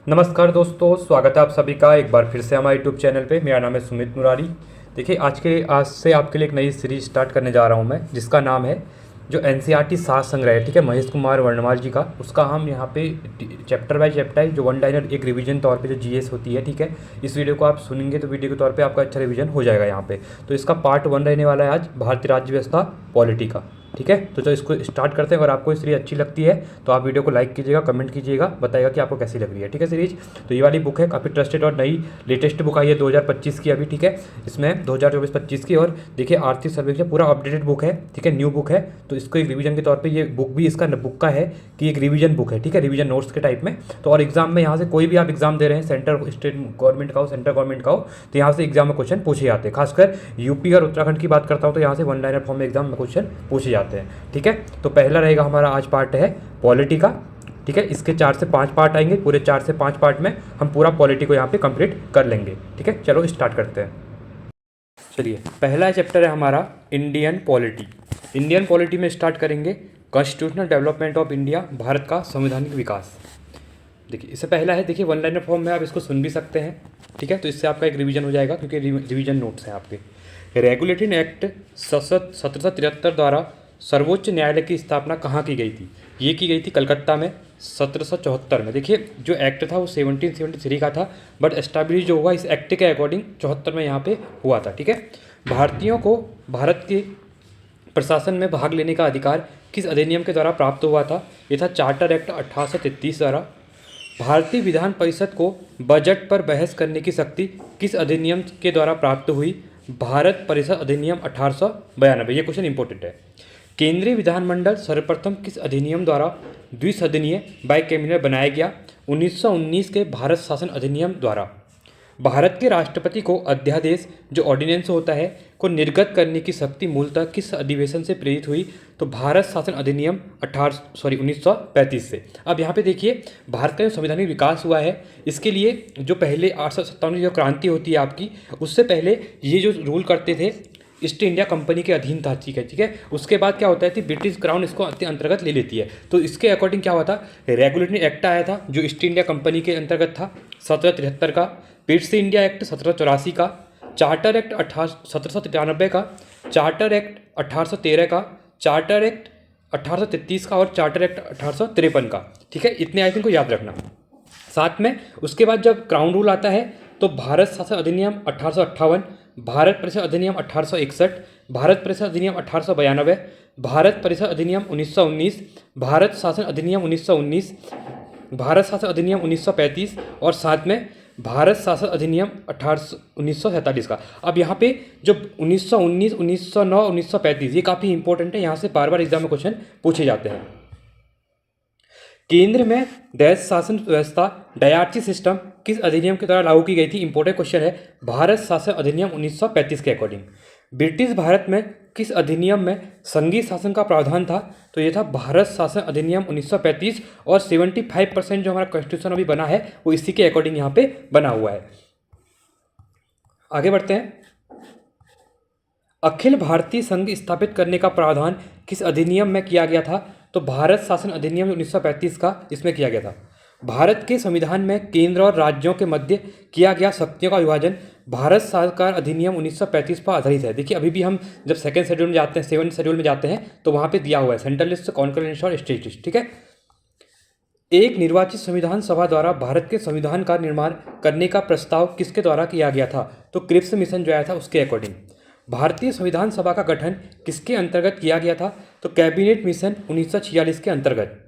नमस्कार दोस्तों, स्वागत है आप सभी का एक बार फिर से हमारे यूट्यूब चैनल पे। मेरा नाम है सुमित मुरारी। देखिए, आज से आपके लिए एक नई सीरीज स्टार्ट करने जा रहा हूँ मैं, जिसका नाम है जो एनसीईआरटी सार संग्रह है, ठीक है, महेश कुमार वर्णवाल जी का। उसका हम यहाँ पे चैप्टर बाय चैप्टर जो वन लाइनर एक रिवीजन तौर पे जो जीएस होती है, ठीक है, इस वीडियो को आप सुनेंगे तो वीडियो के तौर पे आपका अच्छा रिवीजन हो जाएगा यहाँ पे। तो इसका पार्ट 1 रहने वाला है आज, भारतीय राज्य व्यवस्था पॉलिटी का, ठीक है। तो इसको स्टार्ट करते हैं। अगर आपको सीरीज अच्छी लगती है तो आप वीडियो को लाइक कीजिएगा, कमेंट कीजिएगा, बताइएगा कि आपको कैसी लग रही है, ठीक है सीरीज। तो ये वाली बुक है, काफ़ी ट्रस्टेड और नई लेटेस्ट बुक आई है 2025 की अभी, ठीक है। इसमें 2024-25 की, और देखिए आर्थिक सर्वेक्षण पूरा अपडेटेड बुक है, ठीक है, न्यू बुक है। तो इसको एक रिवीजन के तौर पे ये बुक भी इसका बुक का है कि एक रिवीजन बुक है, ठीक है, रिवीजन नोट्स के टाइप में। तो और एग्जाम में यहाँ से कोई भी आप एग्जाम दे रहे हैं, सेंटर स्टेट गवर्नमेंट का हो, सेंट्रल गवर्नमेंट का हो, तो यहाँ से एग्जाम में क्वेश्चन पूछे जाते हैं। खासकर यूपी और उत्तराखंड की बात करता हूँ तो यहाँ से वन लाइनर फॉर्म में एग्जाम में क्वेश्चन पूछे जाते हैं, ठीक है। तो पहला रहेगा हमारा आज पार्ट है पॉलिटी का, ठीक है। इसके 4 से 5 पार्ट आएंगे, पूरे 4 से 5 पार्ट में हम पूरा पॉलिटी को यहाँ पे कंप्लीट कर लेंगे, ठीक है। चलो स्टार्ट करते हैं। चलिए, पहला चैप्टर है हमारा इंडियन पॉलिटी। इंडियन पॉलिटी में स्टार्ट करेंगे constitutional development of India, Bharat का संवैधानिक विकास। देखिए, इससे पहला है, देखिए वन लाइनर फॉर्म में आप इसको सुन भी सकते हैं, ठीक है। तो इससे आपका एक रिवीजन हो जाएगा, क्योंकि रिवीजन नोट्स हैं आपके। रेगुलेटिंग एक्ट 1773 द्वारा सर्वोच्च न्यायालय की स्थापना कहाँ की गई थी? ये की गई थी कलकत्ता में 1774 में। देखिए, जो एक्ट था वो 1773 का था, बट एस्टैब्लिश जो हुआ इस एक्ट के अकॉर्डिंग 74 में यहाँ पे हुआ था, ठीक है। भारतीयों को भारत के प्रशासन में भाग लेने का अधिकार किस अधिनियम के द्वारा प्राप्त हुआ था? ये था चार्टर एक्ट 1833 द्वारा। भारतीय विधान परिषद को बजट पर बहस करने की शक्ति किस अधिनियम के द्वारा प्राप्त हुई? भारत परिषद अधिनियम 1892। ये क्वेश्चन इंपॉर्टेंट है। केंद्रीय विधानमंडल सर्वप्रथम किस अधिनियम द्वारा द्विसदनीय बाइकैबिनेट बनाया गया? 1919 के भारत शासन अधिनियम द्वारा। भारत के राष्ट्रपति को अध्यादेश जो ऑर्डिनेंस होता है को निर्गत करने की शक्ति मूलतः किस अधिवेशन से प्रेरित हुई? तो भारत शासन अधिनियम 1935 से। अब यहाँ पे देखिए, भारत का जो संवैधानिक विकास हुआ है, इसके लिए जो पहले 1857 की जो क्रांति होती है आपकी, उससे पहले ये जो रूल करते थे ईस्ट इंडिया कंपनी के अधीन था, ठीक है, ठीक है। उसके बाद क्या होता है कि ब्रिटिश क्राउन इसको अंतर्गत ले लेती है। तो इसके अकॉर्डिंग क्या हुआ था, रेगुलेटरी एक्ट आया था जो ईस्ट इंडिया कंपनी के अंतर्गत था 1773 का, पिट्स इंडिया एक्ट 1784 का, चार्टर एक्ट 1793 का, चार्टर एक्ट 1813 का, चार्टर एक्ट 1833 का और चार्टर एक्ट 1853 का, ठीक है। इतने आई थिंक को याद रखना। साथ में उसके बाद जब क्राउन रूल आता है तो भारत शासन अधिनियम 1858, भारत परिषद अधिनियम 1861, भारत परिषद अधिनियम 1892, भारत परिषद अधिनियम 1919, भारत शासन अधिनियम 1919, भारत शासन अधिनियम 1935 और साथ में भारत शासन अधिनियम 1947 का। अब यहाँ पे जो 1919, 1909, 1935 ये काफ़ी इंपॉर्टेंट है, यहाँ से बार बार एग्जाम में क्वेश्चन पूछे जाते हैं। केंद्र में देश शासन व्यवस्था डायरची सिस्टम किस अधिनियम के द्वारा लागू की गई थी? इंपॉर्टेंट क्वेश्चन है। भारत शासन अधिनियम 1935 के अकॉर्डिंग। ब्रिटिश भारत में किस अधिनियम में संघीय शासन का प्रावधान था? तो ये था भारत शासन अधिनियम 1935, और 75% जो हमारा कॉन्स्टिट्यूशन अभी बना है वो इसी के अकॉर्डिंग यहाँ पे बना हुआ है। आगे बढ़ते हैं। अखिल भारतीय संघ स्थापित करने का प्रावधान किस अधिनियम में किया गया था? तो भारत शासन अधिनियम 1935 का इसमें किया गया था। भारत के संविधान में केंद्र और राज्यों के मध्य किया गया शक्तियों का विभाजन भारत सरकार अधिनियम 1935 पर आधारित है। देखिए, अभी भी हम जब सेकंड शेड्यूल में जाते हैं, 7th शेड्यूल में जाते हैं, तो वहाँ पे दिया हुआ है सेंट्रल लिस्ट, कॉन्करेंट लिस्ट और स्टेट लिस्ट, ठीक है। एक निर्वाचित संविधान सभा द्वारा भारत के संविधान का निर्माण करने का प्रस्ताव किसके द्वारा किया गया था? तो क्रिप्स मिशन जो आया था उसके अकॉर्डिंग। भारतीय संविधान सभा का गठन किसके अंतर्गत किया गया था? तो कैबिनेट मिशन 1946 के अंतर्गत।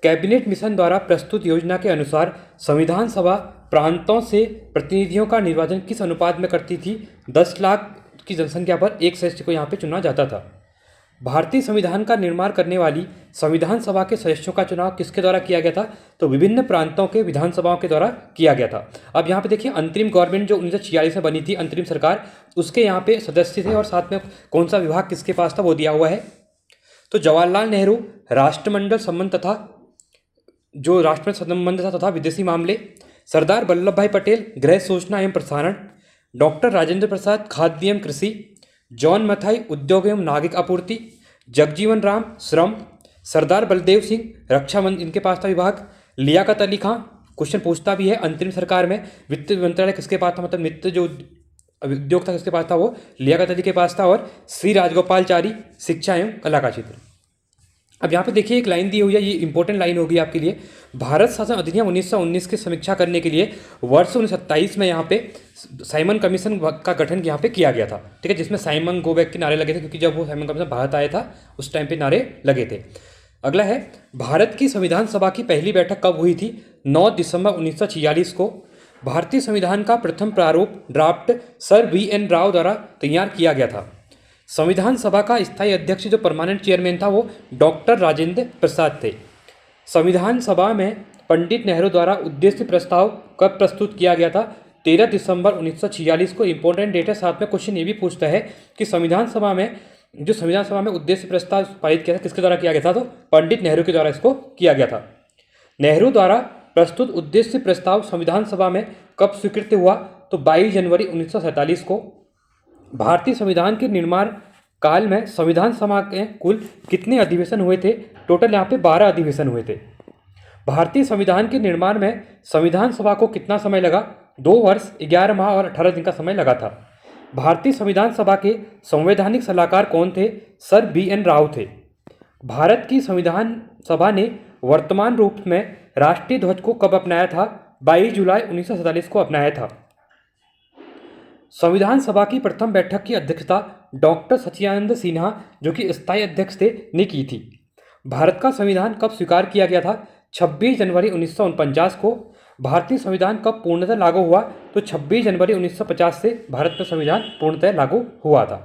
कैबिनेट मिशन द्वारा प्रस्तुत योजना के अनुसार संविधान सभा प्रांतों से प्रतिनिधियों का निर्वाचन किस अनुपात में करती थी? 10 लाख की जनसंख्या पर एक सदस्य को यहाँ पे चुना जाता था। भारतीय संविधान का निर्माण करने वाली संविधान सभा के सदस्यों का चुनाव किसके द्वारा किया गया था? तो विभिन्न प्रांतों के विधानसभाओं के द्वारा किया गया था। अब यहाँ पे देखिए, अंतरिम गवर्नमेंट जो 1946 में बनी थी, अंतरिम सरकार, उसके यहाँ पे सदस्य थे, और साथ में कौन सा विभाग किसके पास था वो दिया हुआ है। तो जवाहरलाल नेहरू राष्ट्रमंडल संबंध तथा जो राष्ट्रमंडल संबंध तथा विदेशी मामले, सरदार वल्लभ भाई पटेल गृह सूचना एवं प्रसारण, डॉक्टर राजेंद्र प्रसाद खाद्य एवं कृषि, जॉन मथाई उद्योग एवं नागरिक आपूर्ति, जगजीवन राम श्रम, सरदार बलदेव सिंह रक्षा मंत्री, इनके पास था विभाग, लियाकत अली खां क्वेश्चन पूछता भी है अंतरिम सरकार में वित्त मंत्रालय किसके पास था, मतलब वित्त जो उद्योग था किसके पास था, वो लियाकत अली के पास था, और श्री राजगोपालचारी शिक्षा एवं कला का क्षेत्र। अब यहाँ पे देखिए एक लाइन दी हुई है, ये इंपॉर्टेंट लाइन होगी आपके लिए। भारत शासन अधिनियम 1919 की समीक्षा करने के लिए वर्ष 1927 में यहाँ पे साइमन कमीशन का गठन यहाँ पे किया गया था, ठीक है, जिसमें साइमन गो बैक के नारे लगे थे, क्योंकि जब वो साइमन कमीशन भारत आया था उस टाइम पे नारे लगे थे। अगला है, भारत की संविधान सभा की पहली बैठक कब हुई थी? 9 दिसंबर 1946 को। भारतीय संविधान का प्रथम प्रारूप ड्राफ्ट सर BN राव द्वारा तैयार किया गया था। संविधान सभा का स्थायी अध्यक्ष जो परमानेंट चेयरमैन था वो डॉक्टर राजेंद्र प्रसाद थे। संविधान सभा में पंडित नेहरू द्वारा उद्देश्य प्रस्ताव कब प्रस्तुत किया गया था? 13 दिसंबर 1946 को। इंपॉर्टेंट डेट है। साथ में क्वेश्चन ये भी पूछता है कि संविधान सभा में उद्देश्य प्रस्ताव पारित किया था किसके द्वारा किया गया था? तो पंडित नेहरू के द्वारा इसको किया गया था। नेहरू द्वारा प्रस्तुत उद्देश्य प्रस्ताव संविधान सभा में कब स्वीकृत हुआ? तो 22 जनवरी 1947 को। भारतीय संविधान के निर्माण काल में संविधान सभा के कुल कितने अधिवेशन हुए थे? टोटल यहाँ पे 12 अधिवेशन हुए थे। भारतीय संविधान के निर्माण में संविधान सभा को कितना समय लगा? 2 वर्ष 11 माह और 18 दिन का समय लगा था। भारतीय संविधान सभा के संवैधानिक सलाहकार कौन थे? सर BN राव थे। भारत की संविधान सभा ने वर्तमान रूप में राष्ट्रीय ध्वज को कब अपनाया था? 22 जुलाई 1947 को अपनाया था। संविधान सभा की प्रथम बैठक की अध्यक्षता डॉक्टर सचिदानंद सिन्हा जो कि स्थायी अध्यक्ष थे ने की थी। भारत का संविधान कब स्वीकार किया गया था? 26 जनवरी 1949 को। भारतीय संविधान कब पूर्णतः लागू हुआ? तो 26 जनवरी 1950 से भारत में संविधान पूर्णतः लागू हुआ था।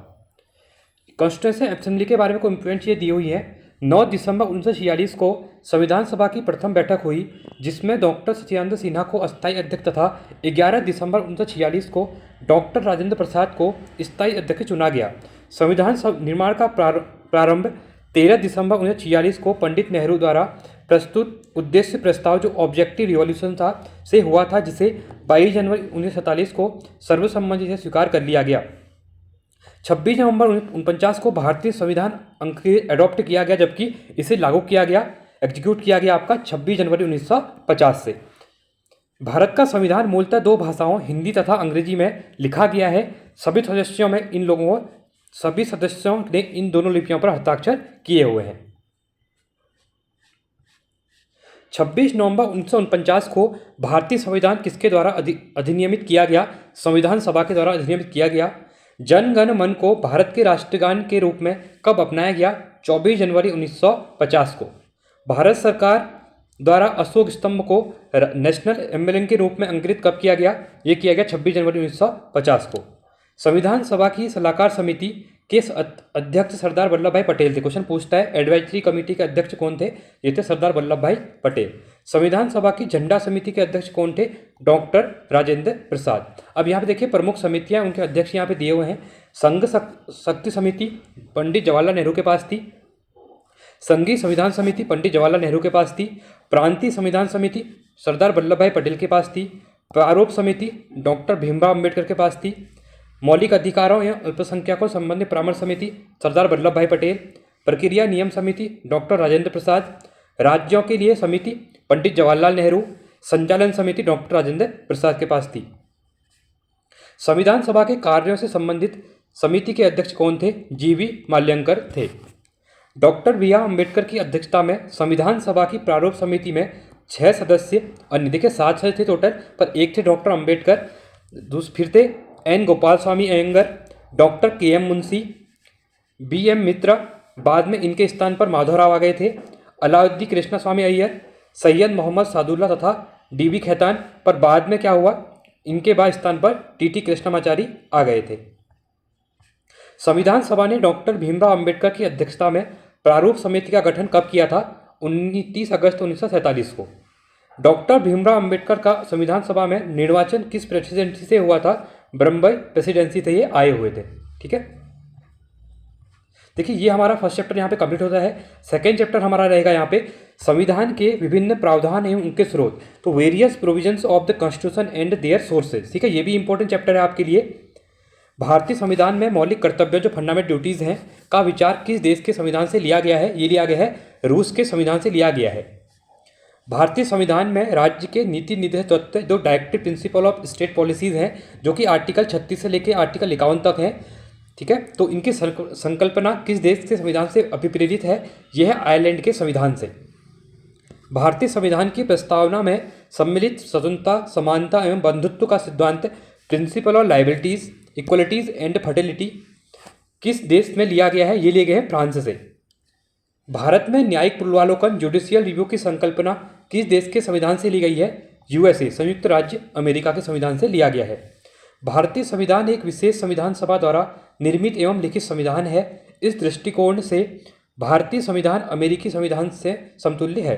कॉन्स्टिट्यूशन असेंबली के बारे में कोई इंपॉर्टेंट चीज़ दी हुई है। 9 दिसंबर 1946 को संविधान सभा की प्रथम बैठक हुई जिसमें डॉक्टर सचिदानंद सिन्हा को अस्थायी अध्यक्ष तथा 11 दिसंबर 1946 को डॉक्टर राजेंद्र प्रसाद को स्थायी अध्यक्ष चुना गया। संविधान निर्माण का प्रारंभ 13 दिसंबर 1946 को पंडित नेहरू द्वारा प्रस्तुत उद्देश्य प्रस्ताव जो ऑब्जेक्टिव रिवॉल्यूशन था से हुआ था, जिसे 22 जनवरी 1947 को सर्वसम्मति से स्वीकार कर लिया गया। 26 नवंबर 1949 को भारतीय संविधान अंक एडॉप्ट किया गया, जबकि इसे लागू किया गया, एग्जीक्यूट किया गया आपका 26 जनवरी 1950 से। भारत का संविधान मूलतः 2 भाषाओं हिंदी तथा अंग्रेजी में लिखा गया है। सभी सदस्यों ने इन दोनों लिपियों पर हस्ताक्षर किए हुए हैं। 26 नवंबर 1949 को भारतीय संविधान किसके द्वारा अधिनियमित किया गया? संविधान सभा के द्वारा अधिनियमित किया गया। जन गण मन को भारत के राष्ट्रगान के रूप में कब अपनाया गया? 24 जनवरी 1950 को। भारत सरकार द्वारा अशोक स्तंभ को नेशनल एम्बलम के रूप में अंकित कब किया गया? ये किया गया 26 जनवरी 1950 को। संविधान सभा की सलाहकार समिति के अध्यक्ष सरदार वल्लभ भाई पटेल थे। क्वेश्चन पूछता है एडवाइजरी कमेटी के अध्यक्ष कौन थे? ये थे सरदार वल्लभ भाई पटेल। संविधान सभा की झंडा समिति के अध्यक्ष कौन थे? डॉक्टर राजेंद्र प्रसाद। अब यहाँ पे देखिए प्रमुख समितियाँ, उनके अध्यक्ष यहाँ पे दिए हुए हैं। संघ शक्ति समिति पंडित जवाहरलाल नेहरू के पास थी। संघीय संविधान समिति पंडित जवाहरलाल नेहरू के पास थी। प्रांतीय संविधान समिति सरदार वल्लभ भाई पटेल के पास थी। प्रारूप समिति डॉक्टर भीमराव अम्बेडकर के पास थी। मौलिक अधिकारों एवं अल्पसंख्यकों संबंधी परामर्श समिति सरदार वल्लभ भाई पटेल। प्रक्रिया नियम समिति डॉक्टर राजेंद्र प्रसाद। राज्यों के लिए समिति पंडित जवाहरलाल नेहरू। संचालन समिति डॉक्टर राजेंद्र प्रसाद के पास थी। संविधान सभा के कार्यों से संबंधित समिति के अध्यक्ष कौन थे? GV माल्यंकर थे। डॉक्टर BR अम्बेडकर की अध्यक्षता में संविधान सभा की प्रारूप समिति में 6 सदस्य, अन्य देखिए 7 सदस्य थे टोटल, पर एक थे डॉक्टर अम्बेडकर, फिर थे N Gopal Swami Ayyangar, doctor KM Munshi, BM Mitra, बाद में इनके स्थान पर माधवराव आ गए थे, अलाउद्दीन कृष्णा स्वामी अय्यर, सैयद मोहम्मद सादुल्ला तथा DB खेतान, पर बाद में क्या हुआ, इनके बाद स्थान पर TT कृष्णमाचारी आ गए थे। संविधान सभा ने डॉक्टर भीमराव अम्बेडकर की अध्यक्षता में प्रारूप समिति का गठन कब किया था? 29 अगस्त 1947 को। डॉक्टर भीमराव अम्बेडकर का संविधान सभा में निर्वाचन किस प्रेसिडेंसी से हुआ था? ब्रह्मभाई प्रेसिडेंसी से ये आए हुए थे। ठीक है, देखिए ये हमारा फर्स्ट चैप्टर यहाँ पे कंप्लीट होता है। सेकेंड चैप्टर हमारा रहेगा यहाँ पे संविधान के विभिन्न प्रावधान एवं उनके स्रोत, तो various provisions of the constitution and their sources. ठीक है, ये भी इंपॉर्टेंट चैप्टर है आपके लिए। भारतीय संविधान में मौलिक कर्तव्य जो फंडामेंटल ड्यूटीज़ हैं का विचार किस देश के संविधान से लिया गया है? ये लिया गया है रूस के संविधान से लिया गया है। भारतीय संविधान में राज्य के नीति निर्देश तत्व जो directive principle of state policies हैं, जो कि आर्टिकल 36 से लेकर आर्टिकल 51 तक है। ठीक है, तो इनकी संकल्पना किस देश के संविधान से अभिप्रेरित है? यह है आयरलैंड के संविधान से। भारतीय संविधान की प्रस्तावना में सम्मिलित स्वतंत्रता, समानता एवं बंधुत्व का सिद्धांत principle of liabilities, equalities and fertility किस देश में लिया गया है? ये लिए गए हैं फ्रांस से। भारत में न्यायिक पूर्वावलोकन, जुडिशियल रिव्यू की संकल्पना किस देश के संविधान से ली गई है? यूएसए, संयुक्त राज्य अमेरिका के संविधान से लिया गया है। भारतीय संविधान एक विशेष संविधान सभा द्वारा निर्मित एवं लिखित संविधान है। इस दृष्टिकोण से भारतीय संविधान अमेरिकी संविधान से समतुल्य है।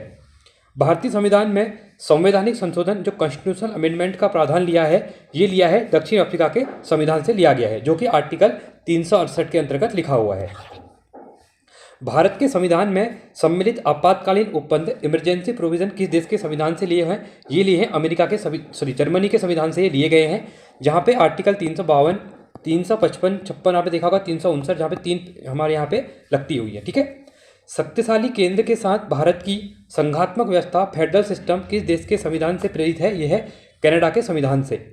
भारतीय संविधान में संवैधानिक संशोधन जो कॉन्स्टिट्यूशनल अमेंडमेंट का प्रावधान लिया है, ये लिया है दक्षिण अफ्रीका के संविधान से लिया गया है, जो कि आर्टिकल 368 के अंतर्गत लिखा हुआ है। भारत के संविधान में सम्मिलित आपातकालीन उपबंध इमरजेंसी प्रोविजन किस देश के संविधान से लिए हैं? ये लिए हैं अमेरिका के जर्मनी के संविधान से ये लिए गए हैं, जहाँ पे आर्टिकल 352, 355, 56 यहाँ पे देखा होगा, 359 जहाँ पे 3 हमारे यहाँ पे लगती हुई है। ठीक है, शक्तिशाली केंद्र के साथ भारत की संघात्मक व्यवस्था फेडरल सिस्टम किस देश के संविधान से प्रेरित है? यह है कनाडा के संविधान से।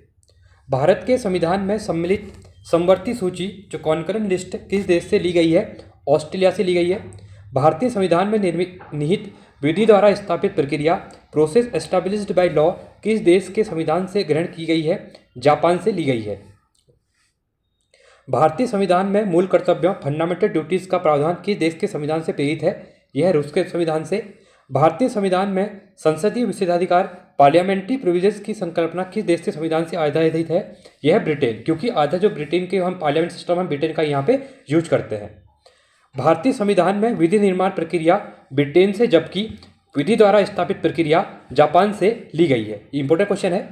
भारत के संविधान में सम्मिलित समवर्ती सूची जो कॉन्करेंट लिस्ट किस देश से ली गई है? ऑस्ट्रेलिया से ली गई है। भारतीय संविधान में निहित विधि द्वारा स्थापित प्रक्रिया प्रोसेस एस्टैब्लिश्ड बाय लॉ किस देश के संविधान से ग्रहण की गई है? जापान से ली गई है। भारतीय संविधान में मूल कर्तव्यों फंडामेंटल ड्यूटीज का प्रावधान किस देश के संविधान से प्रेरित है? यह है रूस के संविधान से। भारतीय संविधान में संसदीय विशेषाधिकार पार्लियामेंट्री प्रिविलेज की संकल्पना किस देश के संविधान से आधारित है? यह है ब्रिटेन, क्योंकि आधा जो ब्रिटेन के हम पार्लियामेंट सिस्टम हम ब्रिटेन का यहाँ पे यूज करते हैं। भारतीय संविधान में विधि निर्माण प्रक्रिया ब्रिटेन से, जबकि विधि द्वारा स्थापित प्रक्रिया जापान से ली गई है। इंपॉर्टेंट क्वेश्चन है।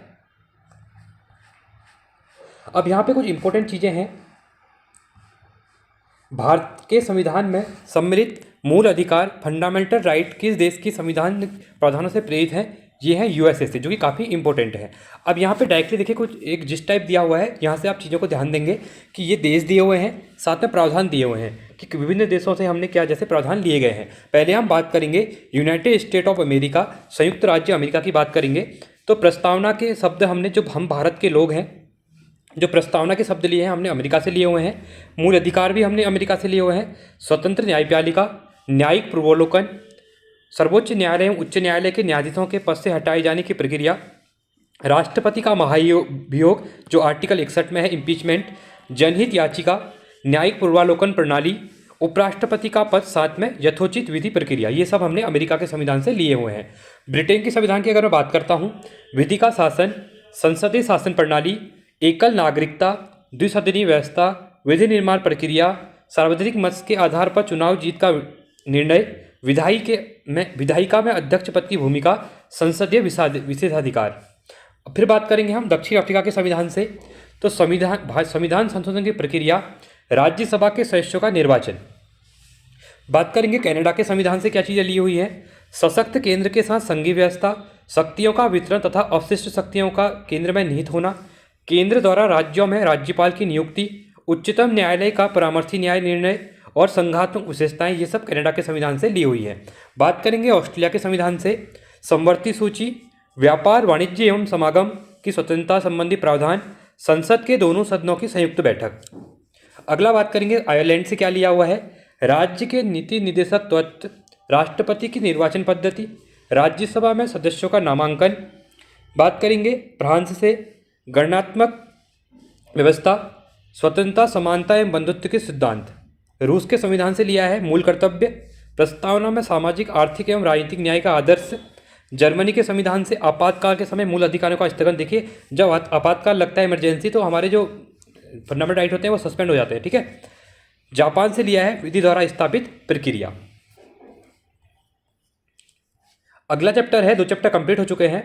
अब यहाँ पे कुछ इंपॉर्टेंट चीजें हैं। भारत के संविधान में सम्मिलित मूल अधिकार फंडामेंटल राइट किस देश की संविधान प्रावधानों से प्रेरित है? ये है यूएसए से, जो कि काफ़ी इंपॉर्टेंट है। अब यहाँ पे डायरेक्टली देखिए कुछ एक जिस टाइप दिया हुआ है, यहाँ से आप चीज़ों को ध्यान देंगे कि ये देश दिए हुए हैं, साथ में प्रावधान दिए हुए हैं कि विभिन्न देशों से हमने क्या जैसे प्रावधान लिए गए हैं। पहले हम बात करेंगे यूनाइटेड स्टेट ऑफ अमेरिका, संयुक्त राज्य अमेरिका की बात करेंगे। तो प्रस्तावना के शब्द हमने, जो हम भारत के लोग हैं, जो प्रस्तावना के शब्द लिए हैं हमने अमेरिका से लिए हुए हैं। मूल अधिकार भी हमने अमेरिका से लिए हुए हैं। स्वतंत्र न्यायपालिका, न्यायिक पूर्वावलोकन, सर्वोच्च न्यायालय एवं उच्च न्यायालय के न्यायाधीशों के पद से हटाए जाने की प्रक्रिया, राष्ट्रपति का महाभियोग जो आर्टिकल 61 में है, इम्पीचमेंट, जनहित याचिका, न्यायिक पूर्वावलोकन प्रणाली, उपराष्ट्रपति का पद, साथ में यथोचित विधि प्रक्रिया, ये सब हमने अमेरिका के संविधान से लिए हुए हैं। ब्रिटेन के संविधान की अगर मैं बात करता हूँ, विधि का शासन, संसदीय शासन प्रणाली, एकल नागरिकता, द्विसदनीय व्यवस्था, विधि निर्माण प्रक्रिया, सार्वजनिक मत के आधार पर चुनाव जीत का निर्णय, विधायिका में अध्यक्ष पद की भूमिका, संसदीय विशेषाधिकार। फिर बात करेंगे हम दक्षिण अफ्रीका के संविधान से। तो संविधान संशोधन की प्रक्रिया, राज्यसभा के सदस्यों का निर्वाचन। बात करेंगे कनाडा के संविधान से क्या चीज़ें ली हुई है? सशक्त केंद्र के साथ संघीय व्यवस्था, शक्तियों का वितरण तथा अवशिष्ट शक्तियों का केंद्र में निहित होना, केंद्र द्वारा राज्यों में राज्यपाल की नियुक्ति, उच्चतम न्यायालय का परामर्शी न्याय निर्णय और संघात्मक विशेषताएं, ये सब कनाडा के संविधान से ली हुई है। बात करेंगे ऑस्ट्रेलिया के संविधान से। समवर्ती सूची, व्यापार, वाणिज्य एवं समागम की स्वतंत्रता संबंधी प्रावधान, संसद के दोनों सदनों की संयुक्त बैठक। अगला बात करेंगे आयरलैंड से क्या लिया हुआ है? राज्य के नीति निर्देशक तत्व, राष्ट्रपति की निर्वाचन पद्धति, राज्यसभा में सदस्यों का नामांकन। बात करेंगे फ्रांस से, गणनात्मक व्यवस्था, स्वतंत्रता, समानता एवं बंधुत्व के सिद्धांत। रूस के संविधान से लिया है मूल कर्तव्य, प्रस्तावना में सामाजिक, आर्थिक एवं राजनीतिक न्याय का आदर्श। जर्मनी के संविधान से आपातकाल के समय मूल अधिकारों का स्थगन। देखिए जब आपातकाल लगता है, इमरजेंसी, तो हमारे जो फंडामेंटल राइट होते हैं वो सस्पेंड हो जाते हैं। ठीक है। जापान से लिया है विधि द्वारा स्थापित प्रक्रिया। अगला चैप्टर है, 2 चैप्टर कंप्लीट हो चुके हैं।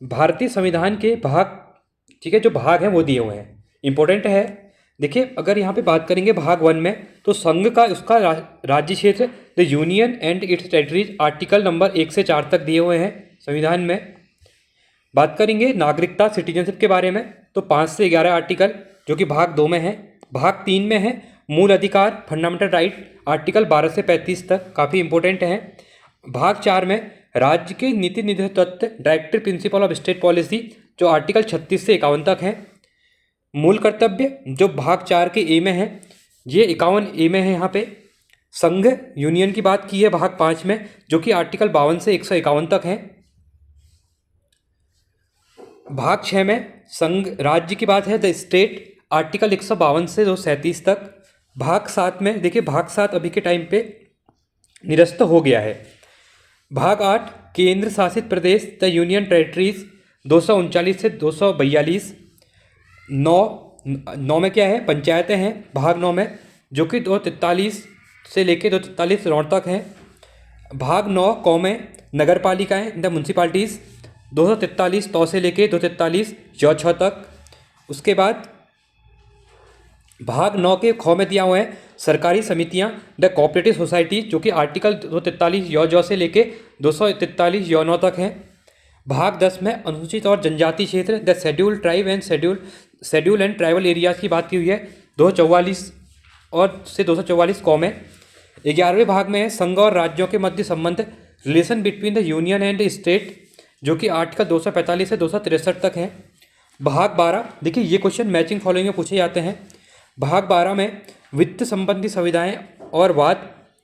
भारतीय संविधान के भाग, ठीक है, जो भाग हैं वो दिए हुए हैं, इंपॉर्टेंट है। देखिए अगर यहाँ पे बात करेंगे भाग 1 में, तो संघ का उसका राज्य क्षेत्र, the union and it's territories, article number 1 से 4 तक दिए हुए हैं संविधान में। बात करेंगे नागरिकता, सिटीजनशिप के बारे में, तो 5 से 11 आर्टिकल जो कि भाग 2 में है। भाग 3 में है मूल अधिकार, फंडामेंटल राइट, आर्टिकल 12 से 35 तक, काफ़ी इंपॉर्टेंट हैं। भाग 4 में राज्य के नीति निर्धारण तत्व directive principle of state policy जो आर्टिकल 36 से 51 तक है। मूल कर्तव्य जो भाग 4 के ए में है, ये 51 ए में है। यहाँ पे संघ यूनियन की बात की है भाग 5 में, जो कि आर्टिकल 52 से 151 तक है। भाग 6 में संघ राज्य की बात है, द स्टेट, आर्टिकल 152 से 237 तक। भाग 7 में देखिए, भाग 7 अभी के टाइम पे निरस्त हो गया है। भाग 8 केंद्र शासित प्रदेश द यूनियन टेरिटरीज 239 से 242। 9 में क्या है, पंचायतें हैं भाग 9 में, जो कि 243 से लेके 243 रोड तक हैं। भाग 9 क में नगर पालिकाएँ द म्यूनसिपालिटीज़ 243 तौ से लेके 243 य 6 तक। उसके बाद भाग 9 के ख में दिया हुआ है सरकारी समितियां द कोऑपरेटिव सोसाइटी, जो कि आर्टिकल 243 य ज से लेके 243 य 9 तक है। भाग 10 में अनुसूचित और जनजाति क्षेत्र the schedule tribe and schedule and tribal areas की बात की हुई है 244 और से 244 क में। 11वें भाग में है संघ और राज्यों के मध्य संबंध relation between the union and state, जो कि आर्टिकल 245 से 263 तक है। भाग 12 देखिए, ये क्वेश्चन मैचिंग फॉलोइंग में पूछे जाते हैं। भाग 12 में वित्त संबंधी सुविधाएं और वाद,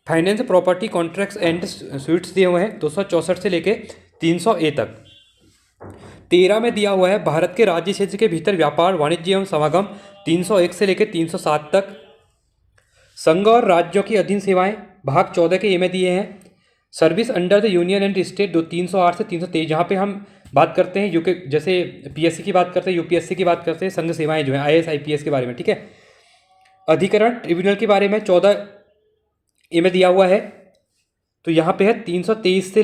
finance, property, contracts and sweets दिए हुए हैं 264 से लेके 300 ए तक। 13 में दिया हुआ है भारत के राज्य क्षेत्र के भीतर व्यापार, वाणिज्य एवं समागम 301 से लेके 307 तक। संघ और राज्यों की अधीन सेवाएं भाग 14 के ए में दिए हैं। Service under the union and state 308 से 323, जहाँ पे हम बात करते हैं यूके, जैसे पीएससी की बात करते हैं, यूपीएससी की बात करते हैं, संघ सेवाएं जो है आईएएस आईपीएस के बारे में, ठीक है। अधिकरण ट्रिब्यूनल के बारे में 14 ए में दिया हुआ है, तो यहाँ पे है 323 से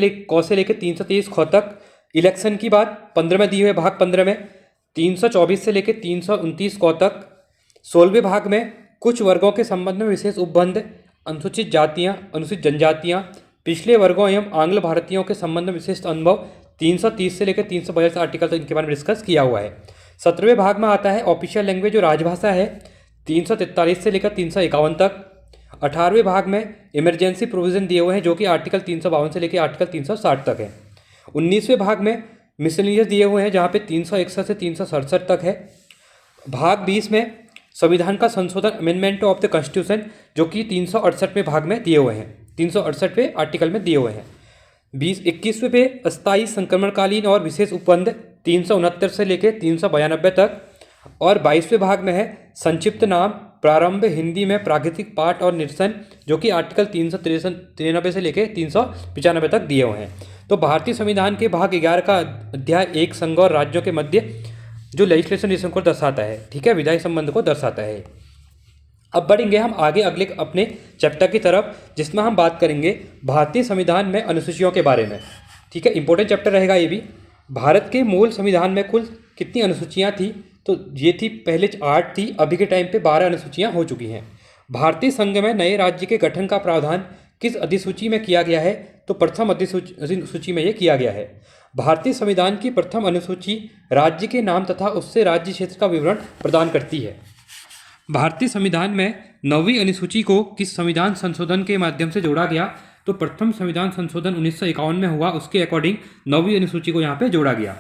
लेके 323 ख तक। इलेक्शन की बात 15 में दी हुई है, भाग 15 में 324 से लेके 329 क तक। 16वें भाग में कुछ वर्गों के संबंध में विशेष उपबंध, अनुसूचित जातियाँ, अनुसूचित जनजातियाँ, पिछले वर्गों एवं आंग्ल भारतीयों के संबंध में विशिष्ट अनुभव 330 से लेकर 342 आर्टिकल तक इनके बारे में डिस्कस किया हुआ है। 17वें भाग में आता है ऑफिशियल लैंग्वेज जो राजभाषा है 343 से लेकर 351 तक। 18वें भाग में इमरजेंसी प्रोविजन दिए हुए हैं, जो कि आर्टिकल 352 से लेकर आर्टिकल 360 तक है। 19वें भाग में मिसलेनियस दिए हुए हैं, जहाँ पे 361 से 367 तक है। भाग 20 में संविधान का संशोधन, अमेंडमेंट ऑफ द कॉन्स्टिट्यूशन, जो कि 368वें भाग में दिए हुए हैं, 368वें आर्टिकल में दिए हुए हैं। 21वें पे अस्थायी संक्रमणकालीन और विशेष उपबंध 369 से लेकर 392 तक। और 22वें भाग में है संक्षिप्त नाम, प्रारंभ, हिंदी में प्राकृतिक पाठ और निरसन, जो कि आर्टिकल 393 से लेकर 395 तक दिए हुए हैं। तो भारतीय संविधान के भाग 11 का अध्याय 1 संघ और राज्यों के मध्य जो लेजिस्लेशन रिलेशन को दर्शाता है, ठीक है, विधायी संबंध को दर्शाता है। अब बढ़ेंगे हम आगे अगले अपने चैप्टर की तरफ, जिसमें हम बात करेंगे भारतीय संविधान में अनुसूचियों के बारे में, ठीक है। इंपॉर्टेंट चैप्टर रहेगा ये भी। भारत के मूल संविधान में कुल कितनी अनुसूचियाँ थी, तो ये थी पहले 8 थी, अभी के टाइम पे 12 अनुसूचियाँ हो चुकी हैं। भारतीय संघ में नए राज्य के गठन का प्रावधान किस अधिसूची में किया गया है, तो प्रथम अधिसूची में ये किया गया है। भारतीय संविधान की प्रथम अनुसूची राज्य के नाम तथा उससे राज्य क्षेत्र का विवरण प्रदान करती है। भारतीय संविधान में 9वीं अनुसूची को किस संविधान संशोधन के माध्यम से जोड़ा गया, तो प्रथम संविधान संशोधन 1951 में हुआ, उसके अकॉर्डिंग 9वीं अनुसूची को यहाँ पे जोड़ा गया।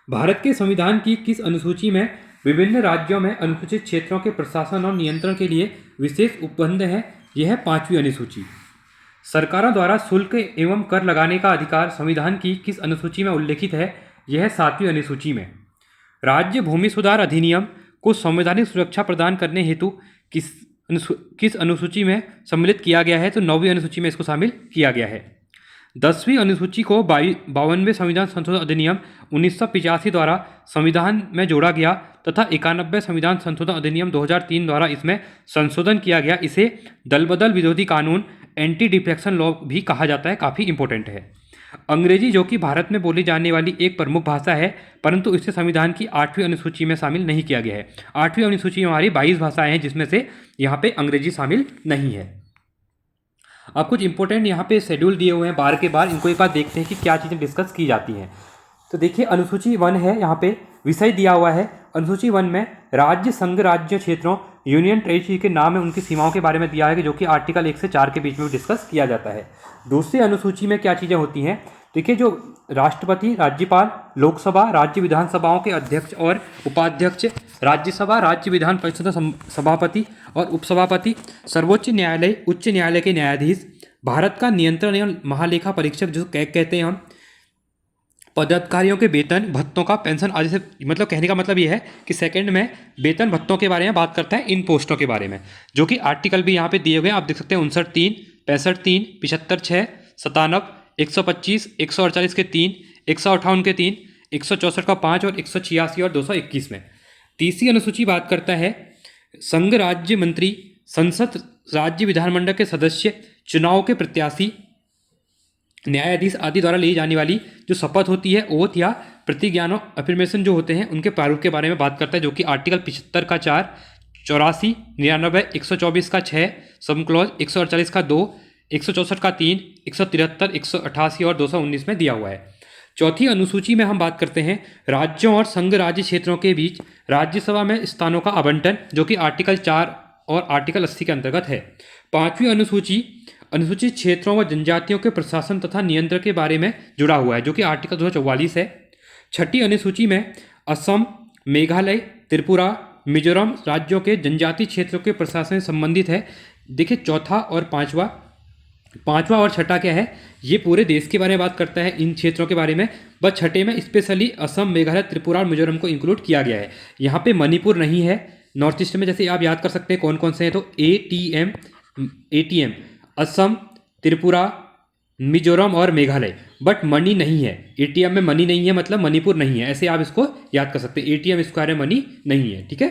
भारत के संविधान की किस अनुसूची में विभिन्न राज्यों में अनुसूचित क्षेत्रों के प्रशासन और नियंत्रण के लिए विशेष उपबंध है, यह है 5वीं अनुसूची। सरकारों द्वारा शुल्क एवं कर लगाने का अधिकार संविधान की किस अनुसूची में उल्लेखित है, यह है 7वीं अनुसूची में। राज्य भूमि सुधार अधिनियम को संवैधानिक सुरक्षा प्रदान करने हेतु किस अनुसूची में सम्मिलित किया गया है, तो 9वीं अनुसूची में इसको शामिल किया गया है। 10वीं अनुसूची को 52वें संविधान संशोधन अधिनियम 1985 द्वारा संविधान में जोड़ा गया तथा 91वें संविधान संशोधन अधिनियम 2003 द्वारा इसमें संशोधन किया गया। इसे दलबदल विरोधी कानून, एंटी डिफेक्शन लॉ भी कहा जाता है, काफ़ी इंपॉर्टेंट है। अंग्रेजी, जो कि भारत में बोली जाने वाली एक प्रमुख भाषा है, परंतु इसे संविधान की 8वीं अनुसूची में शामिल नहीं किया गया है। 8वीं अनुसूची में हमारी 22 भाषाएं हैं, जिसमें से यहाँ पे अंग्रेजी शामिल नहीं है। अब कुछ इंपॉर्टेंट यहाँ पे शेड्यूल दिए हुए हैं बार के बार, इनको एक बार देखते हैं कि क्या चीज़ें डिस्कस की जाती हैं। तो देखिए, अनुसूची 1 है, यहाँ पे विषय दिया हुआ है। अनुसूची 1 में राज्य, संघ राज्य क्षेत्रों यूनियन टेरिटरी के नाम है उनकी सीमाओं के बारे में दिया है कि जो कि आर्टिकल 1 से 4 के बीच में भी डिस्कस किया जाता है। दूसरी अनुसूची में क्या चीज़ें होती हैं, देखिए जो राष्ट्रपति, राज्यपाल, लोकसभा, राज्य विधानसभाओं के अध्यक्ष और उपाध्यक्ष, राज्यसभा, राज्य विधान परिषद सभापति और उपसभापति, सर्वोच्च न्यायालय, उच्च न्यायालय के न्यायाधीश, भारत का नियंत्रण एवं महालेखा परीक्षक जो कहते हैं हम, पदाधिकारियों के वेतन भत्तों का पेंशन आदि से, मतलब कहने का मतलब ये है कि सेकंड में वेतन भत्तों के बारे में बात करता है, इन पोस्टों के बारे में, जो कि आर्टिकल भी यहाँ पे दिए हुए हैं, आप देख सकते हैं 59(3), 65(3), 75(6), 97, 125, 148 के 3, 158 के 3, 164 का 5 और 186 और 221 में। तीसरी अनुसूची बात करता है संघ राज्य मंत्री, संसद, राज्य विधानमंडल के सदस्य, चुनाव के प्रत्याशी, न्यायाधीश आदि द्वारा ली जाने वाली जो शपथ होती है, ओथ या प्रतिज्ञानों अफर्मेशन जो होते हैं, उनके प्रारूप के बारे में बात करता है, जो कि आर्टिकल 75 का 4, 84, 99, 124 का 6, सब क्लॉज 148 का 2, 164 का 3, 173, 188 और 219 में दिया हुआ है। चौथी अनुसूची में हम बात करते हैं राज्यों और संघ राज्य क्षेत्रों के बीच राज्यसभा में स्थानों का आवंटन, जो कि आर्टिकल 4 और आर्टिकल 80 के अंतर्गत है। पांचवी अनुसूची अनुसूचित क्षेत्रों व जनजातियों के प्रशासन तथा नियंत्रण के बारे में जुड़ा हुआ है, जो कि आर्टिकल 244 है। छठी अनुसूची में असम, मेघालय, त्रिपुरा, मिजोरम राज्यों के जनजातीय क्षेत्रों के प्रशासन से संबंधित है। देखिए चौथा और पांचवा और छठा क्या है, ये पूरे देश के बारे में बात करता है, इन क्षेत्रों के बारे में, बस छठे में स्पेशली असम, मेघालय, त्रिपुरा और मिजोरम को इंक्लूड किया गया है। यहाँ पे मणिपुर नहीं है। नॉर्थ ईस्ट में जैसे आप याद कर सकते हैं कौन कौन से हैं, तो एटीएम असम, त्रिपुरा, मिजोरम और मेघालय, बट मणि नहीं है। एटीएम में मणि नहीं है, मतलब मणिपुर नहीं है, ऐसे आप इसको याद कर सकते हैं। एटीएम स्क्वायर में मणि नहीं है, ठीक है,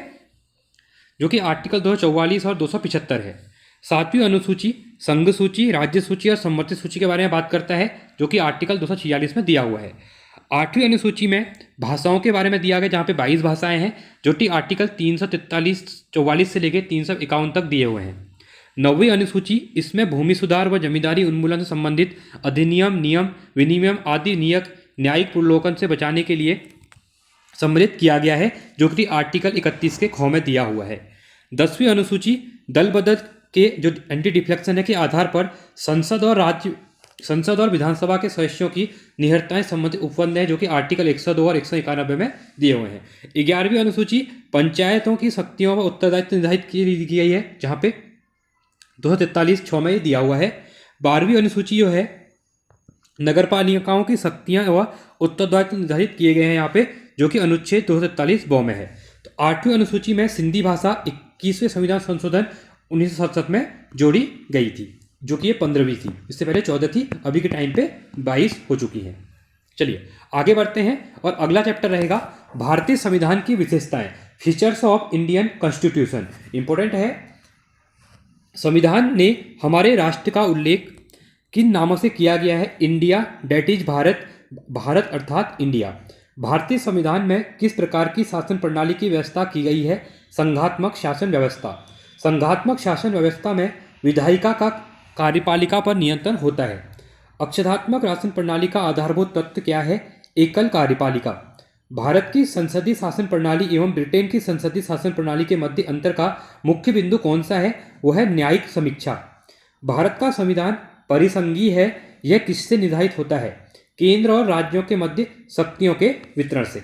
जो कि आर्टिकल 244 और 275 है। सातवीं अनुसूची संघ सूची, राज्य सूची और सम्मति सूची के बारे में बात करता है, जो कि आर्टिकल 246 में दिया हुआ है। आठवीं अनुसूची में भाषाओं के बारे में दिया गया, जहाँ पे 22 भाषाएं हैं, जो कि आर्टिकल 343-44 से लेकर 351 तक दिए हुए हैं। नौवीं अनुसूची, इसमें भूमि सुधार व जमींदारी उन्मूलन से संबंधित अधिनियम, नियम, विनियम आदि न्यायिक प्रलोभन से बचाने के लिए सम्मिलित किया गया है, जो कि आर्टिकल 31 के ख में दिया हुआ है। 10वीं अनुसूची दल बदल के जो एंटी डिफ्लेक्शन है के आधार पर संसद और विधानसभा के सदस्यों की निहत्ताएं संबंधित उपबंध है, जो कि आर्टिकल 102 और 191 में दिए हुए हैं। 11वीं अनुसूची पंचायतों की शक्तियों व उत्तरदायित्व निर्धारित की गई है, जहाँ पे 243(6) में दिया हुआ है। 12वीं अनुसूची जो है नगर पालिकाओं की शक्तियाँ व उत्तरदायित्व निर्धारित किए गए हैं यहाँ पे, जो कि अनुच्छेद 243 में है। तो 8वीं अनुसूची में सिंधी भाषा 21वें संविधान संशोधन 1967 में जोड़ी गई थी, जो कि ये 15वीं थी, इससे पहले 14 थी, अभी के टाइम पे 22 हो चुकी हैं। चलिए आगे बढ़ते हैं और अगला चैप्टर रहेगा भारतीय संविधान की विशेषताएं, features of Indian constitution. Important है, संविधान ने हमारे राष्ट्र का उल्लेख किन नामों से किया गया है? India, that is Bharat, Bharat अर्थात इंडिया। भारतीय संविधान में किस प्रकार की शासन प्रणाली की व्यवस्था की गई है? संघात्मक शासन व्यवस्था। संघात्मक शासन व्यवस्था में विधायिका का कार्यपालिका पर नियंत्रण होता है। अक्षरात्मक शासन प्रणाली का आधारभूत तत्व क्या है? एकल कार्यपालिका। भारत की संसदीय शासन प्रणाली एवं ब्रिटेन की संसदीय शासन प्रणाली के मध्य अंतर का मुख्य बिंदु कौन सा है? वह है न्यायिक समीक्षा। भारत का संविधान परिसंघीय है, यह किससे निर्धारित होता है? केंद्र और राज्यों के मध्य शक्तियों के वितरण से।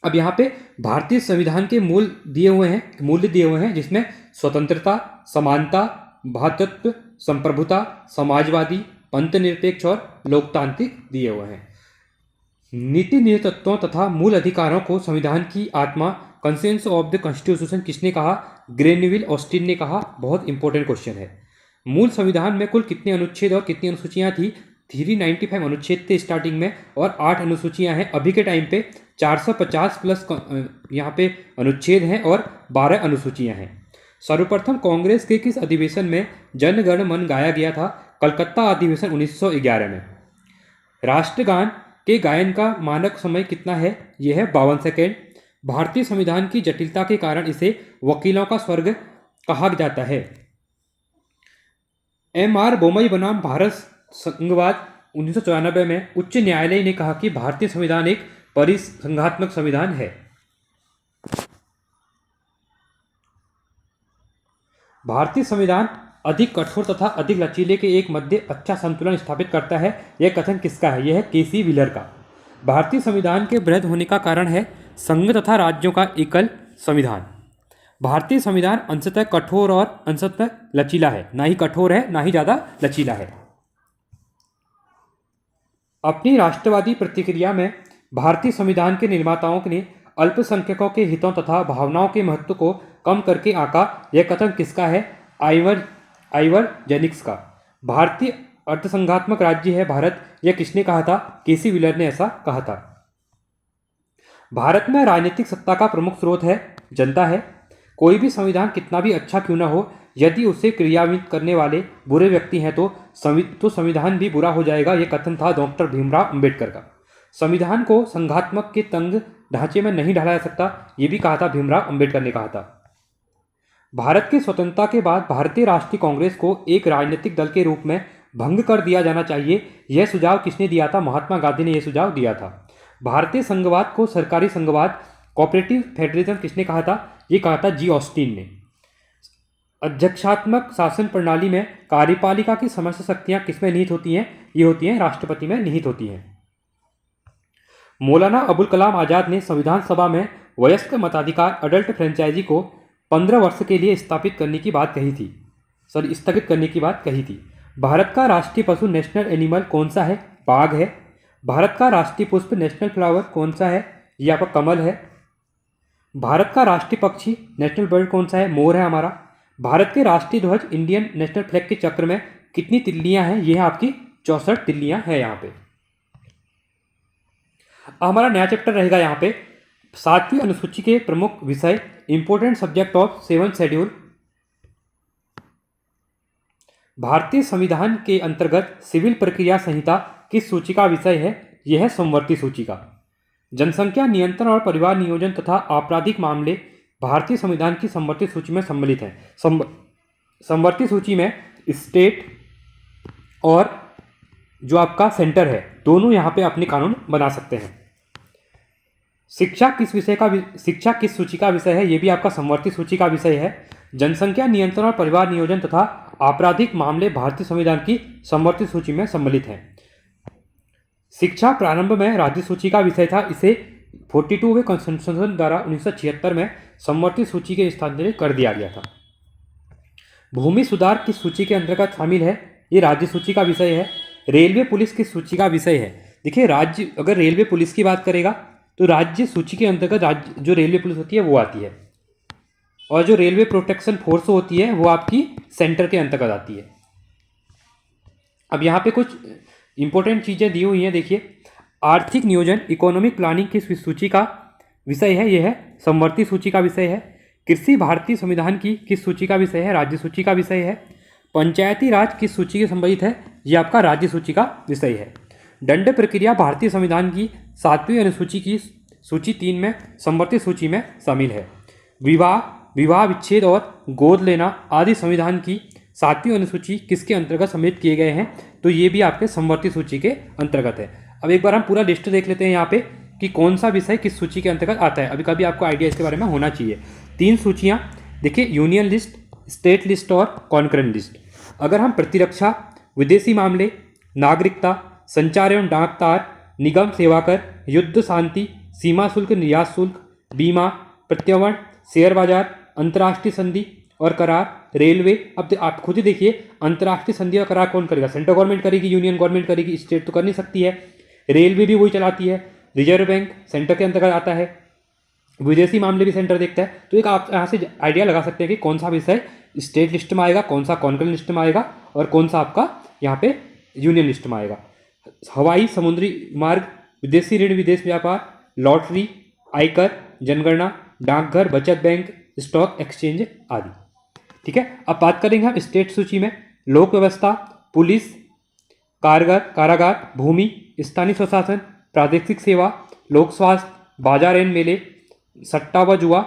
अब यहाँ पे भारतीय संविधान के मूल्य दिए हुए हैं, जिसमें स्वतंत्रता, समानता, भ्रातृत्व, संप्रभुता, समाजवादी, पंथ निरपेक्ष और लोकतांत्रिक दिए हुए हैं। नीति नियत तत्वों तथा मूल अधिकारों को संविधान की आत्मा, कंसेंस ऑफ द कॉन्स्टिट्यूशन किसने कहा? ग्रेनविल ऑस्टिन ने कहा। बहुत इंपॉर्टेंट क्वेश्चन है। मूल संविधान में कुल कितने अनुच्छेद और कितनी अनुसूचियां थी? 395 अनुच्छेद थे स्टार्टिंग में और 8 अनुसूचियां हैं। अभी के टाइम पे 450 प्लस यहाँ पे अनुच्छेद हैं और 12 अनुसूचियां हैं। सर्वप्रथम कांग्रेस के किस अधिवेशन में जन गण मन गाया गया था? कलकत्ता अधिवेशन 1911 में। राष्ट्रगान के गायन का मानक समय कितना है? यह है 52 सेकेंड। भारतीय संविधान की जटिलता के कारण इसे वकीलों का स्वर्ग कहा जाता है। M.R. बोमई बनाम भारत संघवाद 1994 में उच्च न्यायालय ने कहा कि भारतीय संविधान एक परिसंघात्मक संविधान है। भारतीय संविधान अधिक कठोर तथा अधिक लचीले के एक मध्य अच्छा संतुलन स्थापित करता है, यह कथन किसका है? यह है केसी व्हीलर का। भारतीय संविधान के वृहद होने का कारण है संघ तथा राज्यों का एकल संविधान। भारतीय संविधान अंशतः कठोर और अंशतः लचीला है, ना ही कठोर है ना ही ज़्यादा लचीला है। अपनी राष्ट्रवादी प्रतिक्रिया में भारतीय संविधान के निर्माताओं ने अल्पसंख्यकों के हितों तथा भावनाओं के महत्व को कम करके आंका, यह कथन किसका है? आइवर जेनिक्स का। भारतीय अर्थसंघात्मक राज्य है भारत, यह किसने कहा था? केसी व्हीलर ने ऐसा कहा था। भारत में राजनीतिक सत्ता का प्रमुख स्रोत है जनता है। कोई भी संविधान कितना भी अच्छा क्यों ना हो, यदि उसे क्रियान्वित करने वाले बुरे व्यक्ति हैं तो संविधान भी बुरा हो जाएगा, यह कथन था डॉक्टर भीमराव अंबेडकर का। संविधान को संघात्मक के तंग ढांचे में नहीं ढाला जा सकता, यह भी कहा था भीमराव अंबेडकर ने कहा था। भारत की स्वतंत्रता के बाद भारतीय राष्ट्रीय कांग्रेस को एक राजनीतिक दल के रूप में भंग कर दिया जाना चाहिए, यह सुझाव किसने दिया था? महात्मा गांधी ने यह सुझाव दिया था। भारतीय संघवाद को सरकारी संघवाद कोऑपरेटिव फेडरलिज्म किसने कहा था? ये कहा था जी ऑस्टिन ने। अध्यक्षात्मक शासन प्रणाली में कार्यपालिका की समस्त शक्तियां किसमें निहित होती हैं? ये होती हैं राष्ट्रपति में निहित होती हैं। मौलाना अबुल कलाम आज़ाद ने संविधान सभा में वयस्क मताधिकार अडल्ट फ्रेंचाइजी को 15 वर्ष के लिए स्थापित करने की बात कही थी, स्थगित करने की बात कही थी। भारत का राष्ट्रीय पशु नेशनल एनिमल कौन सा है? बाघ है। भारत का राष्ट्रीय पुष्प नेशनल फ्लावर कौन सा है? ये आपका कमल है। भारत का राष्ट्रीय पक्षी नेशनल बर्ड कौन सा है? मोर है हमारा। भारत के राष्ट्रीय ध्वज इंडियन नेशनल फ्लैग के चक्र में कितनी तिल्लियां हैं? ये है आपकी 64 तिल्लियां हैं यहाँ पे। हमारा नया चैप्टर रहेगा यहाँ पे 7वीं अनुसूची के प्रमुख विषय important subject of 7th schedule. भारतीय संविधान के अंतर्गत सिविल प्रक्रिया संहिता किस सूची का विषय है? यह है समवर्ती सूची का। जनसंख्या नियंत्रण और परिवार नियोजन तथा आपराधिक मामले भारतीय संविधान की समवर्ती सूची में सम्मिलित हैं। समवर्ती सूची में स्टेट और जो आपका सेंटर है दोनों यहाँ पे अपने कानून बना सकते हैं। शिक्षा किस सूची का विषय है? ये भी आपका समवर्ती सूची का विषय है। जनसंख्या नियंत्रण और परिवार नियोजन तथा आपराधिक मामले भारतीय संविधान की समवर्ती सूची में सम्मिलित हैं। शिक्षा प्रारंभ में राज्य सूची का विषय था, इसे 42वें संशोधन द्वारा 1976 में समवर्ती सूची के स्थानांतरित कर दिया गया था। भूमि सुधार किस सूची के अंतर्गत शामिल है? ये राज्य सूची का विषय है। रेलवे पुलिस किस सूची का विषय है? देखिए राज्य अगर रेलवे पुलिस की बात करेगा तो राज्य सूची के अंतर्गत राज्य जो रेलवे पुलिस होती है वो आती है, और जो रेलवे प्रोटेक्शन फोर्स होती है वो आपकी सेंटर के अंतर्गत आती है। अब यहाँ पे कुछ इंपॉर्टेंट चीज़ें दी हुई हैं, देखिए आर्थिक नियोजन इकोनॉमिक प्लानिंग किस सूची का विषय है? यह है समवर्ती सूची का विषय है। कृषि भारतीय संविधान की किस सूची का विषय है? राज्य सूची का विषय है। पंचायती राज किस सूची के संबंधित है? यह आपका राज्य सूची का विषय है। दंड प्रक्रिया भारतीय संविधान की 7वीं अनुसूची की सूची 3 में समवर्ती सूची में शामिल है। विवाह विच्छेद और गोद लेना आदि संविधान की 7वीं अनुसूची किसके अंतर्गत सम्मिलित किए गए हैं? तो ये भी आपके समवर्ती सूची के अंतर्गत है। अब एक बार हम पूरा लिस्ट देख लेते हैं यहाँ पे कि कौन सा विषय किस सूची के अंतर्गत आता है। अभी कभी आपको आइडिया इसके बारे में होना चाहिए। 3 सूचियाँ देखिए, यूनियन लिस्ट, स्टेट लिस्ट और कॉन्करेंट लिस्ट। अगर हम प्रतिरक्षा, विदेशी मामले, नागरिकता, संचार एवं डाक तार, निगम सेवाकर, युद्ध शांति, सीमा शुल्क, निर्यात शुल्क, बीमा, प्रत्यवर्ण, शेयर बाजार, अंतर्राष्ट्रीय संधि और करार, रेलवे। अब आप खुद ही देखिए अंतर्राष्ट्रीय संधि और करार कौन करेगा? सेंट्रल गवर्नमेंट करेगी, यूनियन गवर्नमेंट करेगी, स्टेट तो कर नहीं सकती है। रेलवे भी वही चलाती है। रिजर्व बैंक सेंटर के अंतर्गत आता है। विदेशी मामले भी सेंटर देखता है। तो एक आप यहाँ से आइडिया लगा सकते हैं कि कौन सा विषय स्टेट लिस्ट में आएगा, कौन सा कॉन्करेंट लिस्ट में आएगा और कौन सा आपका यहाँ पे यूनियन लिस्ट में आएगा। हवाई समुद्री मार्ग, विदेशी ऋण, विदेश व्यापार, लॉटरी, आयकर, जनगणना, डाकघर, बचत बैंक, स्टॉक एक्सचेंज आदि। ठीक है, अब बात करेंगे हम स्टेट सूची में। लोक व्यवस्था, पुलिस, कारागार, भूमि, स्थानीय स्वशासन, प्रादेशिक सेवा, लोक स्वास्थ्य, बाजार एवं मेले, सट्टा व जुआ,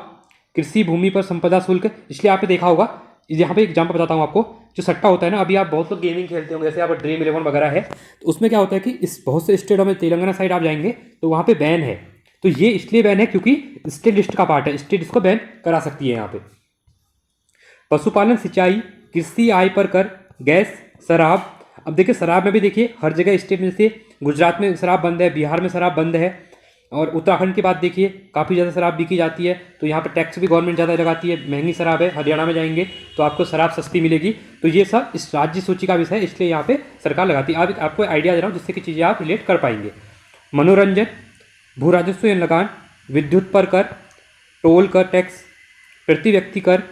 कृषि भूमि पर संपदा शुल्क। इसलिए आपने देखा होगा, यहाँ पे एग्जाम्पल बताता हूँ आपको। जो सट्टा होता है ना, अभी आप बहुत लोग गेमिंग खेलते होंगे, जैसे आप ड्रीम 11 वगैरह है, तो उसमें क्या होता है कि इस बहुत से स्टेटों में, तेलंगाना साइड आप जाएंगे तो वहाँ पे बैन है। तो ये इसलिए बैन है क्योंकि स्टेट लिस्ट का पार्ट है, स्टेट इसको बैन करा सकती है यहाँ पे। पशुपालन, सिंचाई, कृषि, आय पर कर, गैस, शराब। अब देखिए शराब में भी देखिए हर जगह स्टेट में से गुजरात में शराब बंद है, बिहार में शराब बंद है, और उत्तराखंड की बात देखिए काफ़ी ज़्यादा शराब बिकी जाती है, तो यहाँ पर टैक्स भी गवर्नमेंट ज़्यादा लगाती है, महंगी शराब है। हरियाणा में जाएंगे तो आपको शराब सस्ती मिलेगी। तो ये सब इस राज्य सूची का विषय है, इसलिए यहाँ पे सरकार लगाती है। आप आपको आइडिया दे रहा हूँ जिससे कि चीज़ें आप रिलेट कर पाएंगे। मनोरंजन, भू राजस्व लगान, विद्युत पर कर, टोल कर टैक्स, प्रति व्यक्ति कर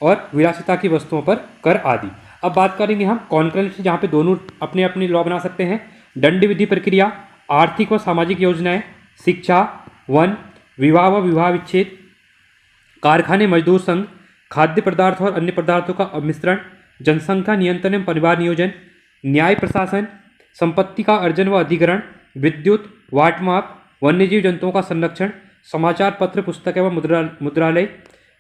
और विलासिता की वस्तुओं पर कर आदि। अब बात करेंगे हम कॉन्करेंटली, जहाँ पे दोनों अपने अपने लॉ बना सकते हैं। दंड विधि प्रक्रिया, आर्थिक व सामाजिक योजनाएं, शिक्षा, वन, विवाह व विवाह विच्छेद, कारखाने, मजदूर संघ, खाद्य पदार्थ और अन्य पदार्थों का मिश्रण, जनसंख्या नियंत्रण एवं परिवार नियोजन, न्याय प्रशासन, संपत्ति का अर्जन व अधिग्रहण, विद्युत, वाट माप, वन्यजीव जंतुओं का संरक्षण, समाचार पत्र, पुस्तक एवं मुद्रालय,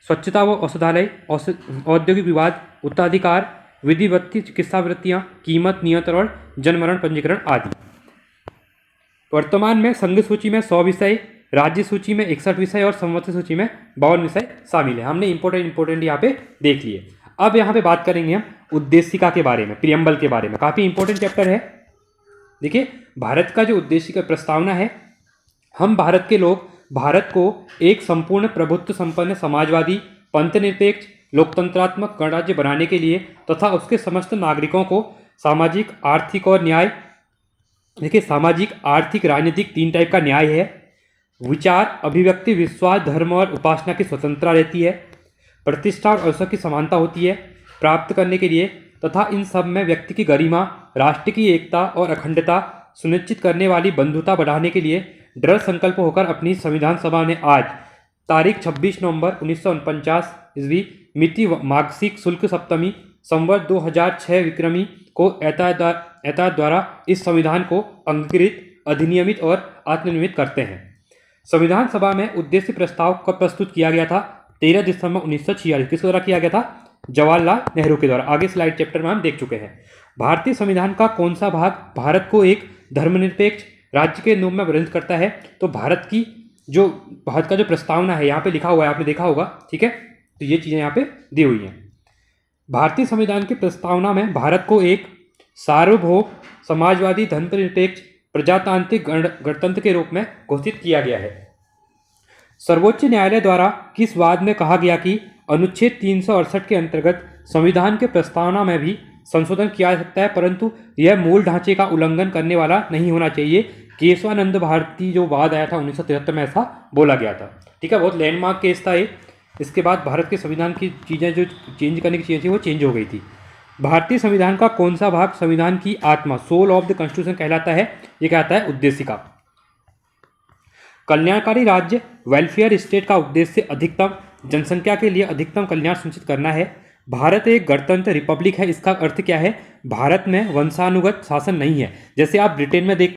स्वच्छता व औषधालय, औद्योगिक विवाद, उत्तराधिकार, विधिवत्ती चिकित्सा वृत्तियाँ, कीमत नियंत्रण और जन्मरण पंजीकरण आदि। वर्तमान में संघ सूची में 100 विषय, राज्य सूची में 61 विषय और संवत्सर सूची में 52 विषय शामिल है। हमने इंपॉर्टेंट यहाँ पे देख लिए। अब यहाँ पे बात करेंगे हम उद्देशिका के बारे में, प्रियम्बल के बारे में। काफ़ी इंपॉर्टेंट चैप्टर है। देखिए भारत का जो उद्देशिका प्रस्तावना है, हम भारत के लोग भारत को एक संपूर्ण प्रभुत्व संपन्न समाजवादी, पंथनिरपेक्ष, लोकतंत्रात्मक गणराज्य बनाने के लिए तथा उसके समस्त नागरिकों को सामाजिक, आर्थिक और न्याय, देखिए सामाजिक, आर्थिक, राजनीतिक 3 टाइप का न्याय है। विचार, अभिव्यक्ति, विश्वास, धर्म और उपासना की स्वतंत्रता रहती है। प्रतिष्ठा और अवसर की समानता होती है प्राप्त करने के लिए, तथा इन सब में व्यक्ति की गरिमा, राष्ट्र की एकता और अखंडता सुनिश्चित करने वाली बंधुता बढ़ाने के लिए दृढ़ संकल्प होकर अपनी संविधान सभा ने आज तारीख 26 नवंबर 1949 ईस्वी मिति मार्गशीर्ष शुक्ल सप्तमी संवत 2006 विक्रमी को एतद द्वारा इस संविधान को अंगीकृत, अधिनियमित और आत्मनिर्मित करते हैं। संविधान सभा में उद्देश्य प्रस्ताव कब प्रस्तुत किया गया था? 13 दिसंबर 1946। किसके द्वारा किया गया था? जवाहरलाल नेहरू के द्वारा। आगे स्लाइड चैप्टर में हम देख चुके हैं। भारतीय संविधान का कौन सा भाग भारत को एक धर्मनिरपेक्ष राज्य के रूप में वर्णित करता है? तो भारत का जो प्रस्तावना है यहाँ पे लिखा हुआ है, आपने देखा होगा, ठीक है। तो ये चीज़ें यहाँ पे दी हुई हैं। भारतीय संविधान की प्रस्तावना में भारत को एक सार्वभौम, समाजवादी, धर्मनिरपेक्ष, प्रजातांत्रिक गणतंत्र के रूप में घोषित किया गया है। सर्वोच्च न्यायालय द्वारा किस वाद में कहा गया कि अनुच्छेद 368 के अंतर्गत संविधान के प्रस्तावना में भी संशोधन किया जा सकता है, परंतु यह मूल ढांचे का उल्लंघन करने वाला नहीं होना चाहिए। केशवानंद भारती जो वाद आया था 1973 में, ऐसा बोला गया था, ठीक है। बहुत लैंडमार्क केस था ये। इसके बाद भारत के संविधान की चीज़ें जो चेंज करने की चीज़ें थी वो चेंज हो गई थी। भारतीय संविधान का कौन सा भाग संविधान की आत्मा, सोल ऑफ द कॉन्स्टिट्यूशन कहलाता है? ये कहता है उद्देशिका। कल्याणकारी राज्य, वेलफेयर स्टेट का उद्देश्य अधिकतम जनसंख्या के लिए अधिकतम कल्याण सुनिश्चित करना है। भारत एक गणतंत्र रिपब्लिक है। इसका अर्थ क्या है? भारत में वंशानुगत शासन नहीं है। जैसे आप ब्रिटेन में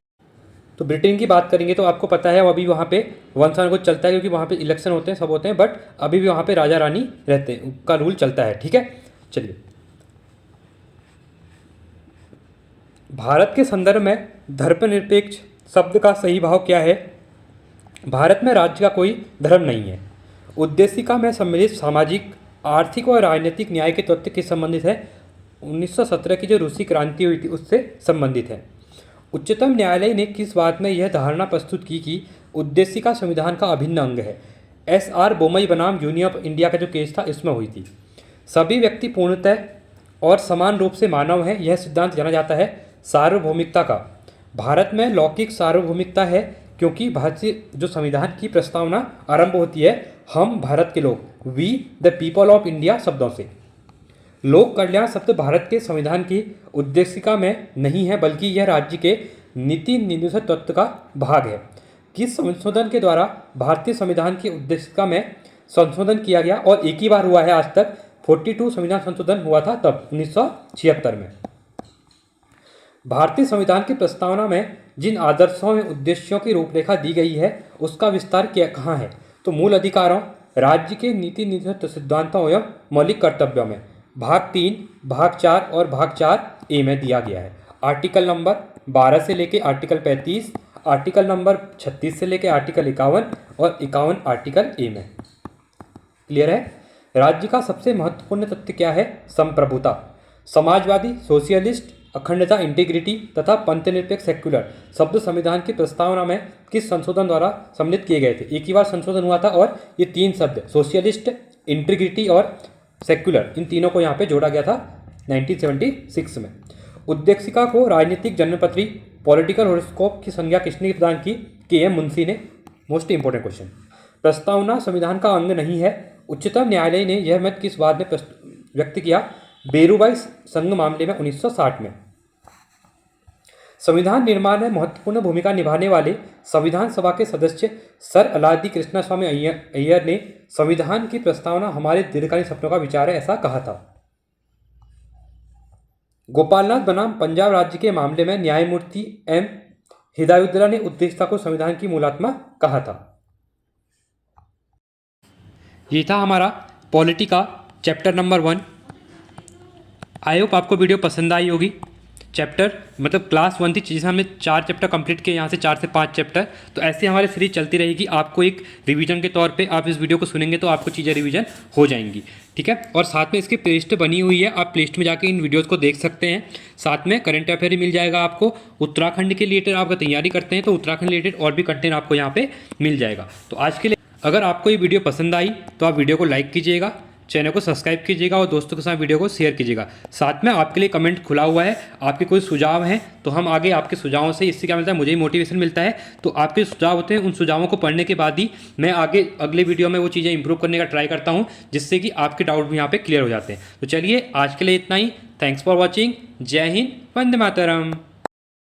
तो ब्रिटेन की बात करेंगे तो आपको पता है अभी वहाँ पे वंशानुगत चलता है, क्योंकि वहाँ पे इलेक्शन होते हैं, सब होते हैं, बट अभी भी वहाँ पे राजा रानी रहते हैं, का रूल चलता है, ठीक है। चलिए, भारत के संदर्भ में धर्मनिरपेक्ष शब्द का सही भाव क्या है? भारत में राज्य का कोई धर्म नहीं है। उद्देशिका में सम्मिलित सामाजिक, आर्थिक और राजनीतिक न्याय के तत्व किस संबंधित है? 1917 की जो रूसी क्रांति हुई थी उससे संबंधित है। उच्चतम न्यायालय ने किस बात में यह धारणा प्रस्तुत की कि उद्देशिका संविधान का अभिन्न अंग है? SR बोमई बनाम यूनियन ऑफ इंडिया का जो केस था इसमें हुई थी। सभी व्यक्ति पूर्णतः और समान रूप से मानव हैं, यह सिद्धांत जाना जाता है सार्वभौमिकता का। भारत में लौकिक सार्वभौमिकता है, क्योंकि भारतीय जो संविधान की प्रस्तावना आरंभ होती है हम भारत के लोग, we the people of India शब्दों से। लोक कल्याण शब्द भारत के संविधान की उद्देशिका में नहीं है, बल्कि यह राज्य के नीति निर्देशक तत्व का भाग है। किस संशोधन के द्वारा भारतीय संविधान की उद्देशिका में संशोधन किया गया? और एक ही बार हुआ है आज तक, 42 संविधान संशोधन हुआ था तब 1976 में। भारतीय संविधान की प्रस्तावना में जिन आदर्शों में उद्देश्यों की रूपरेखा दी गई है उसका विस्तार क्या कहाँ है? तो मूल अधिकारों, राज्य के नीति निर्देशक सिद्धांतों एवं मौलिक कर्तव्यों में भाग 3, भाग 4 और भाग 4A में दिया गया है। आर्टिकल नंबर 12 से लेके आर्टिकल 35, आर्टिकल नंबर 36 से लेके आर्टिकल 51 और 51 आर्टिकल A में। क्लियर है? राज्य का सबसे महत्वपूर्ण तथ्य क्या है? संप्रभुता। समाजवादी, सोशियलिस्ट, अखंडता, इंटीग्रिटी तथा पंथनिरपेक्ष सेक्युलर शब्द संविधान की प्रस्तावना में किस संशोधन द्वारा सम्मिलित किए गए थे? एक ही बार संशोधन हुआ था और ये तीन शब्द सोशियलिस्ट, इंटीग्रिटी और सेक्युलर, इन तीनों को यहाँ पे जोड़ा गया था 1976 में। उद्देशिका को राजनीतिक जन्मपत्री पॉलिटिकल हॉरोस्कोप की संज्ञा किसने प्रदान की? के.एम. मुंशी ने। Most important question. प्रस्तावना संविधान का अंग नहीं है। उच्चतम न्यायालय ने यह मत किस बाद में व्यक्त किया? बेरूबाई संघ मामले में 1960 में। संविधान निर्माण में महत्वपूर्ण भूमिका निभाने वाले संविधान सभा के सदस्य सर अलादी कृष्णस्वामी अय्यर ने संविधान की प्रस्तावना हमारे दीर्घकालीन सपनों का विचार है, ऐसा कहा था। गोपालनाथ बनाम पंजाब राज्य के मामले में न्यायमूर्ति एम हिदायुद्दौला ने उद्देशिका को संविधान की मूलात्मा कहा था। ये था हमारा पॉलिटी का चैप्टर नंबर 1। आई होप आपको वीडियो पसंद आई होगी। चैप्टर मतलब क्लास 1 थी, जिसमें हमने 4 चैप्टर कंप्लीट किए, यहाँ से 4 से 5 चैप्टर। तो ऐसे हमारी सीरीज चलती रहेगी। आपको एक रिवीजन के तौर पे आप इस वीडियो को सुनेंगे तो आपको चीज़ें रिवीजन हो जाएंगी, ठीक है। और साथ में इसकी प्लेलिस्ट बनी हुई है, आप प्लेलिस्ट में जाके इन वीडियोज़ को देख सकते हैं। साथ में करंट अफेयर मिल जाएगा आपको। उत्तराखंड के रिलेटेड आप तैयारी करते हैं तो उत्तराखंड रिलेटेड और भी कंटेंट आपको यहाँ पर मिल जाएगा। तो आज के लिए अगर आपको ये वीडियो पसंद आई तो आप वीडियो को लाइक कीजिएगा, चैनल को सब्सक्राइब कीजिएगा और दोस्तों के साथ वीडियो को शेयर कीजिएगा। साथ में आपके लिए कमेंट खुला हुआ है, आपके कोई सुझाव हैं तो हम आगे आपके सुझावों से, इससे क्या मिलता है, मुझे ही मोटिवेशन मिलता है। तो आपके सुझाव होते हैं, उन सुझावों को पढ़ने के बाद ही मैं आगे अगले वीडियो में वो चीज़ें इंप्रूव करने का ट्राई करता हूँ, जिससे कि आपके डाउट भी यहाँ पे क्लियर हो जाते हैं। तो चलिए आज के लिए इतना ही। Thanks for watching. जय हिंद, वंदे मातरम।